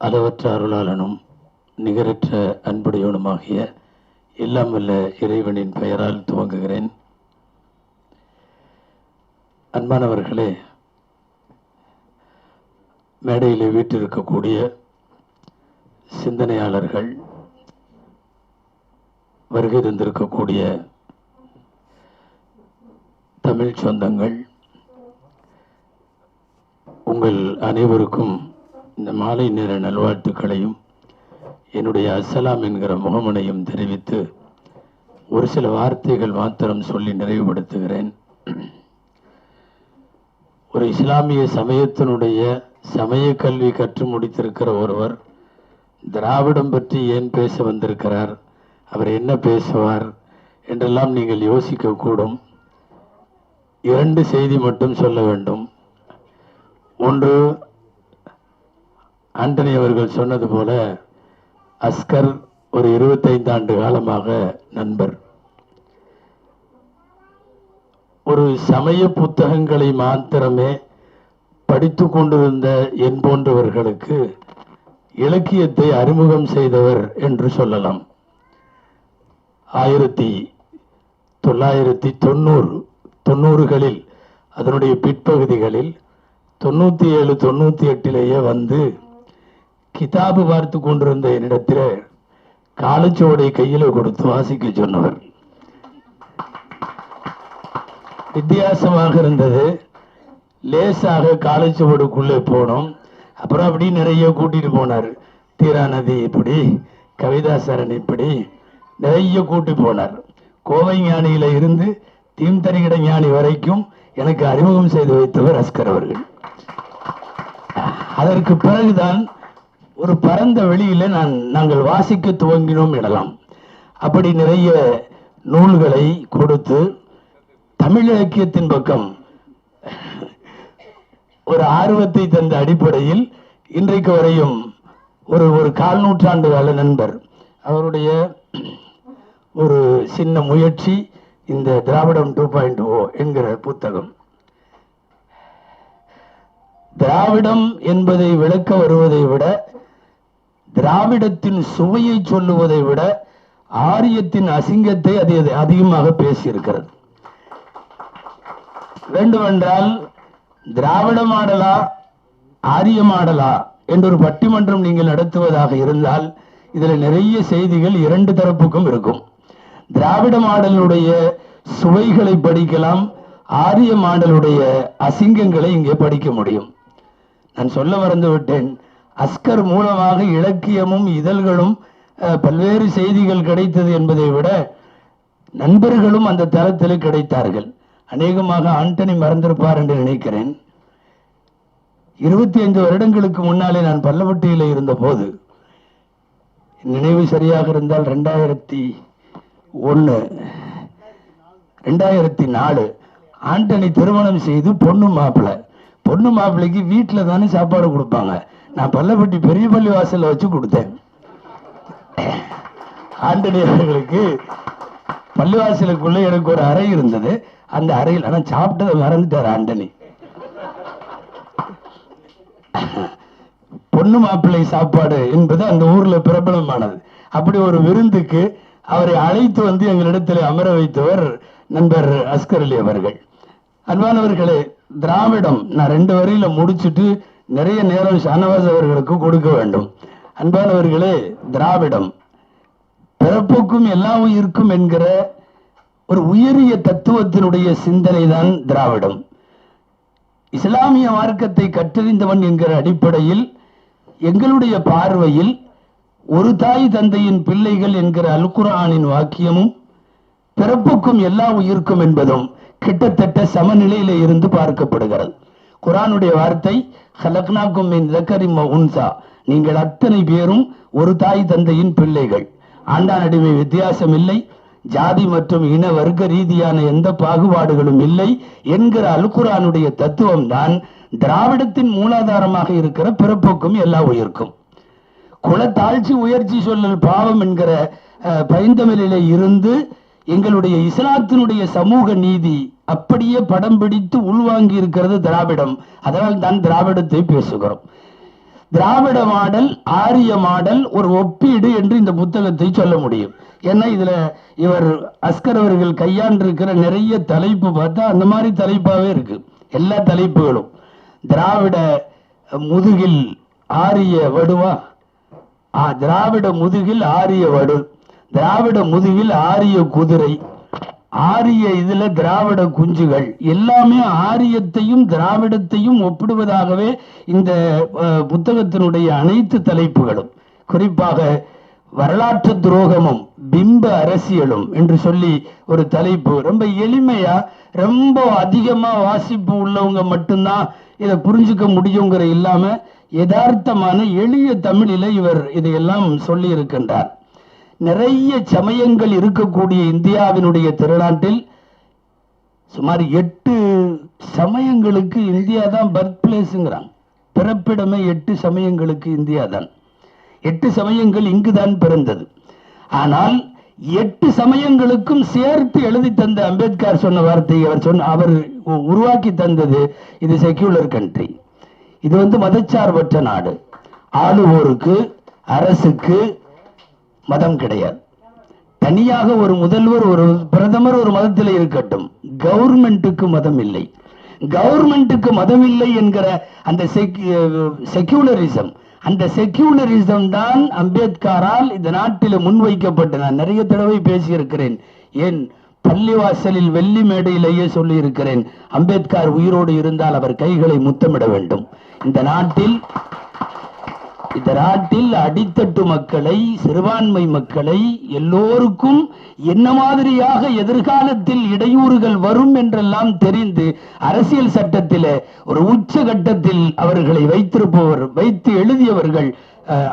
அளவற்ற அருளாளனும் நிகரற்ற அன்புடையவனுமாகிய எல்லாம் வல்ல இறைவனின் பெயரால் துவங்குகிறேன். அன்பானவர்களே, மேடையிலே வீற்றிருக்கக்கூடிய சிந்தனையாளர்கள், வருகை தந்திருக்கக்கூடிய தமிழ் சொந்தங்கள், உங்கள் அனைவருக்கும் இந்த மாலை நேர நல்வாழ்த்துக்களையும் என்னுடைய அஸ்ஸலாம் என்கிற முகமனையும் தெரிவித்து ஒரு சில வார்த்தைகள் மாத்திரம் சொல்லி நிறைவுபடுத்துகிறேன். ஒரு இஸ்லாமிய சமயத்தினுடைய சமய கல்வி கற்று முடித்திருக்கிற ஒருவர் திராவிடம் பற்றி ஏன் பேச வந்திருக்கிறார், அவர் என்ன பேசுவார் என்றெல்லாம் நீங்கள் யோசிக்கக்கூடும். 2 செய்தி மட்டும் சொல்ல வேண்டும். ஒன்று, ஆண்டனி அவர்கள் சொன்னது போல அஸ்கர் ஒரு 25 ஆண்டு காலமாக நண்பர். ஒரு சமய புத்தகங்களை மாத்திரமே படித்து கொண்டிருந்த என் போன்றவர்களுக்கு இலக்கியத்தை அறிமுகம் செய்தவர் என்று சொல்லலாம். 1990களில் அதனுடைய பிற்பகுதிகளில் 97, 98 வந்து கிதாபு பார்த்து கொண்டிருந்த என்னிடத்தில் காலச்சுவடை கையில கொடுத்து வாசிக்க சொன்னவர். வித்தியாசமாக இருந்தது. லேசாக காலச்சுவடுக்குள்ளே போனோம். அப்புறம் அப்படி நிறைய கூட்டிட்டு போனார். தீராநதி இப்படி, கவிதாசரன் இப்படி நிறைய கூட்டி போனார். கோவை ஞானியில இருந்து தீம்தரிகிட ஞானி வரைக்கும் எனக்கு அறிமுகம் செய்து வைத்தவர் அஸ்கர் அவர்கள். அதற்கு பிறகுதான் ஒரு பரந்த வெளியில நாங்கள் வாசிக்க துவங்கினோம் எனலாம். அப்படி நிறைய நூல்களை கொடுத்து தமிழ் இலக்கியத்தின் பக்கம் ஒரு ஆர்வத்தை தந்த அடிப்படையில் இன்றைக்கு வரையும் ஒரு 1/4 நூற்றாண்டு கால நண்பர். அவருடைய ஒரு சின்ன முயற்சி இந்த திராவிடம் 2.0 என்கிற புத்தகம். திராவிடம் என்பதை விளக்க வருவதை விட, திராவிடத்தின் சுவையை சொல்லுவதை விட ஆரியத்தின் அசிங்கத்தை அது அதிகமாக பேசியிருக்கிறது. வேண்டுமென்றால் திராவிட மாடலா ஆரிய மாடலா என்றொரு பட்டிமன்றம் நீங்கள் நடத்துவதாக இருந்தால் இதுல நிறைய செய்திகள் 2 தரப்புக்கும் இருக்கும். திராவிட மாடலுடைய சுவைகளை படிக்கலாம், ஆரிய மாடலுடைய அசிங்கங்களை இங்கே படிக்க முடியும். நான் சொல்ல மறந்து விட்டேன். அஸ்கர் மூலமாக இலக்கியமும் இதழ்களும் பல்வேறு செய்திகள் கிடைத்தது என்பதை விட நண்பர்களும் அந்த தளத்தில் கிடைத்தார்கள். அநேகமாக ஆண்டனி மறந்திருப்பார் என்று நினைக்கிறேன். 25 வருடங்களுக்கு முன்னாலே நான் பல்லவட்டியில இருந்த போது, நினைவு சரியாக இருந்தால் 2001, 2004 ஆண்டனி திருமணம் செய்து பொண்ணு மாப்பிள்ளைக்கு வீட்டில் தானே சாப்பாடு கொடுப்பாங்க. நான் பல்லப்பட்டி பெரிய பள்ளி வாசல்ல வச்சு கொடுத்தேன். ஆண்டனி அவர்களுக்கு பள்ளிவாசலுக்குள்ள எனக்கு ஒரு அறை இருந்தது. அந்த அறையில் ஆனா சாப்பிட்டதை மறந்துட்டார் ஆண்டனி. பொண்ணு மாப்பிள்ளை சாப்பாடு என்பது அந்த ஊர்ல பிரபலமானது. அப்படி ஒரு விருந்துக்கு அவரை அழைத்து வந்து எங்களிடத்தில் அமர வைத்தவர் நண்பர் அஸ்கர் அலி அவர்கள். அன்பானவர்களே, திராவிடம் நான் 2 வரியில முடிச்சுட்டு நிறைய நேரம் ஷானவாஸ் அவர்களுக்கு கொடுக்க வேண்டும். அன்பானவர்களே, திராவிடம் பிறப்புக்கும் எல்லா உயிருக்கும் என்கிற ஒரு உயரிய தத்துவத்தினுடைய சிந்தனை தான் திராவிடம். இஸ்லாமிய மார்க்கத்தை கற்றறிந்தவன் என்கிற அடிப்படையில் எங்களுடைய பார்வையில் ஒரு தாய் தந்தையின் பிள்ளைகள் என்கிற அல் குர்ஆனின் வாக்கியமும் பிறப்புக்கும் எல்லா உயிருக்கும் என்பதும் கிட்டத்தட்ட சமநிலையில இருந்து பார்க்கப்படுகிறது. குர்ஆனுடைய வார்த்தை ஹலக்னாக்கும் மின் ஸக்கரின் வ உன்ஸா, நீங்கள் அத்தனை பேரும் ஒரு தாய் தந்தையின் பிள்ளைகள், ஆண்டான் அடிமை வித்தியாசம் இல்லை, ஜாதி மற்றும் இன வர்க்க ரீதியான எந்த பாகுபாடுகளும் இல்லை என்கிற அல் குர்ஆனுடைய தத்துவம் தான் திராவிடத்தின் மூலாதாரமாக இருக்கிற பிறப்புக்கும் எல்லா உயிருக்கும். குலத்தாழ்ச்சி உயர்ச்சி சொல்லல் பாவம் என்கிற பைந்தமிழிலே இருந்து எங்களுடைய இஸ்லாத்தினுடைய சமூக நீதி அப்படியே படம் பிடித்து உள்வாங்கி இருக்கிறது திராவிடம். அதனால் தான் திராவிடத்தை பேசுகிறோம். திராவிட மாடல், ஆரிய மாடல் ஒரு ஒப்பீடு என்று இந்த புத்தகத்தை சொல்ல முடியும். ஏன்னா இதுல இவர் அஸ்கர் அவர்கள் கையாண்டிருக்கிற நிறைய தலைப்பு பார்த்தா அந்த மாதிரி தலைப்பாவே இருக்கு. எல்லா தலைப்புகளும் திராவிட முதுகில் ஆரிய வடுவா, திராவிட முதுகில் ஆரிய வடு, திராவிட முதுகில் ஆரிய குதிரை, ஆரிய இதுல திராவிட குஞ்சுகள், எல்லாமே ஆரியத்தையும் திராவிடத்தையும் ஒப்பிடுவதாகவே இந்த புத்தகத்தினுடைய அனைத்து தலைப்புகளும். குறிப்பாக வரலாற்று துரோகமும் பிம்ப அரசியலும் என்று சொல்லி ஒரு தலைப்பு. ரொம்ப எளிமையா, ரொம்ப அதிகமா வாசிப்பு உள்ளவங்க மட்டும்தான் இதை புரிஞ்சுக்க முடியுங்கிற இல்லாம யதார்த்தமான எளிய தமிழில இவர் இதையெல்லாம் சொல்லி இருக்கின்றார். நிறைய சமயங்கள் இருக்கக்கூடிய இந்தியாவினுடைய திருநாட்டில் சுமார் 8 சமயங்களுக்கு இந்தியா தான் பர்த் பிளேஸ்ங்கிறாங்க. பிறப்பிடமே 8 சமயங்களுக்கு இந்தியா தான். 8 சமயங்கள் இங்குதான் பிறந்தது. ஆனால் 8 சமயங்களுக்கும் சேர்த்து எழுதி தந்த அம்பேத்கர் சொன்ன வார்த்தை, அவர் உருவாக்கி தந்தது, இது செக்யூலர் கண்ட்ரி, இது மதச்சார்பற்ற நாடு, ஆளுவோருக்கு அரசுக்கு மதம் கிடையாது. தனியாக ஒரு முதல்வர் ஒரு பிரதமர் ஒரு மதத்தில் இருக்கட்டும், கவர்மெண்ட்டுக்கு மதம் இல்லை. கவர்மெண்ட்டுக்கு மதம் இல்லை என்கிற அந்த செக்யூலரிசம், அந்த செக்யூலரிசம் தான் அம்பேத்கரால் இந்த நாட்டில் முன்வைக்கப்பட்டு, நான் நிறைய தடவை பேசியிருக்கிறேன், ஏன் பள்ளிவாசலில் வெள்ளி மேடையிலேயே சொல்லி இருக்கிறேன், அம்பேத்கர் உயிரோடு இருந்தால் அவர் கைகளை முத்தமிட வேண்டும். இந்த நாட்டில் அடித்தட்டு மக்களை, சிறுபான்மை மக்களை எல்லோருக்கும் என்ன மாதிரியாக எதிர்காலத்தில் இடையூறுகள் வரும் என்றெல்லாம் தெரிந்து அரசியல் சட்டத்தில் ஒரு உச்சகட்டத்தில் அவர்களை வைத்து எழுதியவர்கள்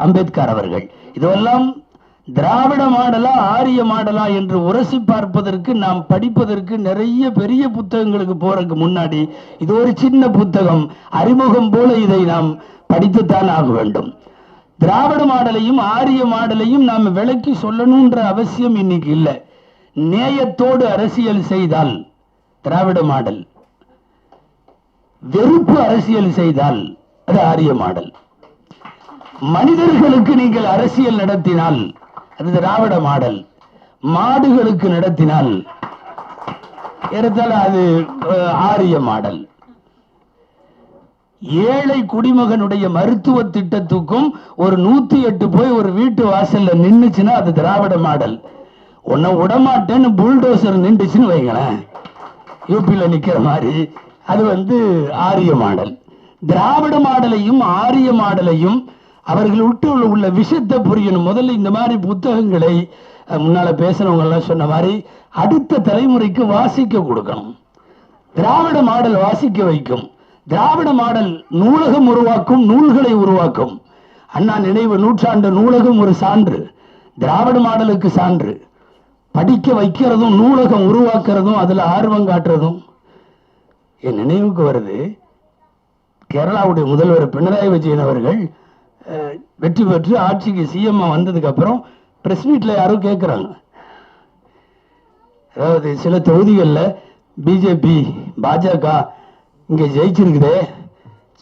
அம்பேத்கர் அவர்கள். இதுவெல்லாம் திராவிட மாடலா ஆரிய மாடலா என்று உரசி பார்ப்பதற்கு, நாம் படிப்பதற்கு நிறைய பெரிய புத்தகங்களுக்கு போறதுக்கு முன்னாடி இது ஒரு சின்ன புத்தகம், அறிமுகம் போல இதை நாம் படித்துத்தான் ஆக வேண்டும். திராவிட மாடலையும் ஆரிய மாடலையும் நாம் விளக்கி சொல்லணும்ன்ற அவசியம் இன்னைக்கு இல்லை. நேயத்தோடு அரசியல் செய்தால் திராவிட மாடல், வெறுப்பு அரசியல் செய்தால் அது ஆரிய மாடல். மனிதர்களுக்கு நீங்கள் அரசியல் நடத்தினால் அது திராவிட மாடல், மாடுகளுக்கு நடத்தினால் அது ஆரிய மாடல். ஏழை குடிமகனுடைய மருத்துவ திட்டத்துக்கும் ஒரு 108 போய் ஒரு வீட்டு வாசல்ல நின்னுச்சுன்னா அது திராவிட மாடல். உன்னை விடமாட்டேன்னு புல்டோசர் நின்றுச்சுன்னு வைங்களேன், யூபியில நிக்கிற மாதிரி, அது ஆரிய மாடல். திராவிட மாடலையும் ஆரிய மாடலையும் அவர்கள் விட்டு உள்ள விஷயத்தை புரியணும். முதல்ல இந்த மாதிரி புத்தகங்களை முன்னால பேசினவங்க எல்லாம் சொன்ன மாதிரி அடுத்த தலைமுறைக்கு வாசிக்க கொடுக்கணும். திராவிட மாடல் வாசிக்க வைக்கும். திராவிட மாடல் நூலகம் உருவாக்கும், நூல்களை உருவாக்கும். அண்ணா நினைவு நூற்றாண்டு நூலகம் ஒரு சான்று, திராவிட மாடலுக்கு சான்று. படிக்க வைக்கிறதும் நூலகம் உருவாக்குறதும் அதுல ஆர்வம் காட்டுறதும் என் நினைவுக்கு வருது. கேரளாவுடைய முதல்வர் பினராயி விஜயன் அவர்கள் வெற்றி பெற்று ஆட்சிக்கு சிஎம் வந்ததுக்கு அப்புறம் பிரஸ் மீட்ல யாரும் கேட்கிறாங்க, அதாவது சில தொகுதிகளில் பிஜேபி பாஜக இங்க ஜெயிச்சிருக்குதே,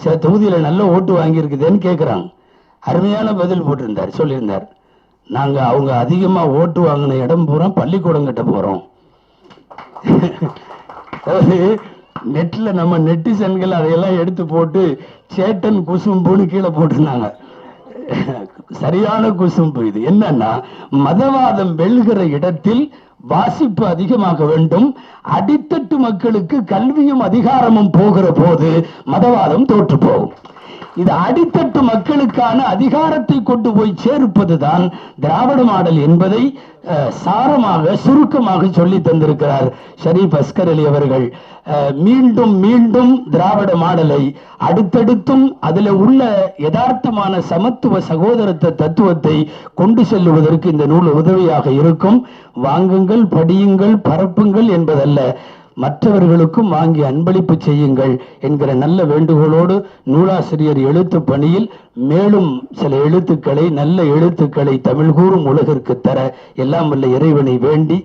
சில தொகுதியில நல்ல ஓட்டு வாங்கி இருக்குதுன்னு கேட்கிறாங்க. அருமையான பதில் போட்டிருந்தார், சொல்லியிருந்தார், நாங்க அவங்க அதிகமா ஓட்டு வாங்கின இடம் பூரா பள்ளிக்கூடம் கட்ட போறோம். அதாவது நெட்ல நம்ம நெட்டிசன்கள் அதையெல்லாம் எடுத்து போட்டு சேட்டன் குசும்புன்னு கீழே போட்டிருந்தாங்க. சரியான குசும்பு. இது என்னன்னா, மதவாதம் வெல்கிற இடத்தில் வாசிப்பு அதிகமாக வேண்டும். அடித்தட்டு மக்களுக்கு கல்வியும் அதிகாரமும் போகிற போது மதவாதம் தோற்று போகும். இது அடித்தட்டு மக்களுக்கான அதிகாரத்தை கொண்டு போய் சேர்ப்பதுதான் திராவிட மாடல் என்பதை சாரமாக சுருக்கமாக சொல்லி தந்திருக்கிறார் ஷரீப் அஸ்கர் அலி அவர்கள். மீண்டும் மீண்டும் திராவிட மாடலை அடுத்தடுத்தும் அதில் உள்ள யதார்த்தமான சமத்துவ சகோதரத்த தத்துவத்தை கொண்டு செல்லுவதற்கு இந்த நூல் உதவியாக இருக்கும். வாங்குங்கள், படியுங்கள், பரப்புங்கள் என்பதல்ல, மற்றவர்களுக்கும் வாங்கி அன்பளிப்பு செய்யுங்கள் என்கிற நல்ல வேண்டுகோளோடு நூலாசிரியர் எழுத்து பணியில் மேலும் சில எழுத்துக்களை, நல்ல எழுத்துக்களை தமிழ் கூறும் உலகிற்கு தர எல்லாம் வல்ல இறைவனை வேண்டி